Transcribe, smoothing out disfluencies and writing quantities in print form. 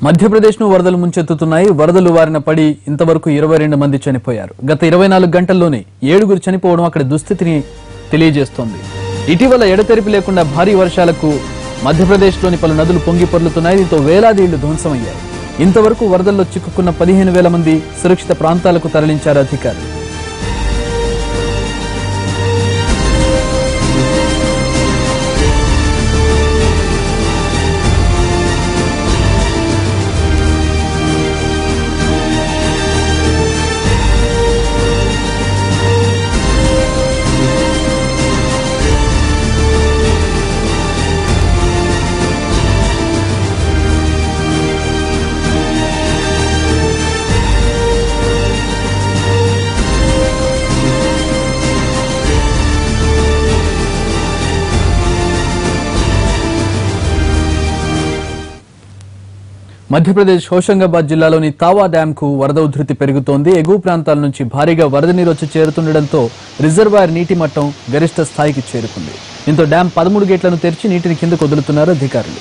మధ్యప్రదేశ్ను వరదలు ముంచెత్తుతున్నాయి. వరదలు వారిన పడి ఇంతవరకు 22 మంది చనిపోయారు. గత 24 గంటల్లోనే 7 చనిపోవడం అక్కడ దుస్థితిని తెలియజేస్తోంది. ఇటీవల ఎడతెరిపి లేకుండా భారీ వర్షాలకు మధ్యప్రదేశ్లోని పలు నదులు పొంగి పొర్లుతున్నాయి. దీంతో వేలాది ఇళ్లు ధ్వంసమయ్యాయి. ఇంతవరకు వరదల్లో చిక్కుకున్న 15,000 మంది సురక్షిత ప్రాంతాలకు తరలించారు అధికారులు. మధ్యప్రదేశ్ హోషంగాబాద్ జిల్లాలోని తావా డ్యామ్ కు వరద ఉధృతి పెరుగుతోంది. ఎగువ ప్రాంతాల నుంచి భారీగా వరద నీరు వచ్చి చేరుతుండటంతో రిజర్వాయర్ నీటి మట్టం గరిష్ట స్థాయికి చేరుకుంది. దీంతో డ్యామ్ 13 గేట్లను తెరిచి నీటిని కిందకు వదులుతున్నారు అధికారులు.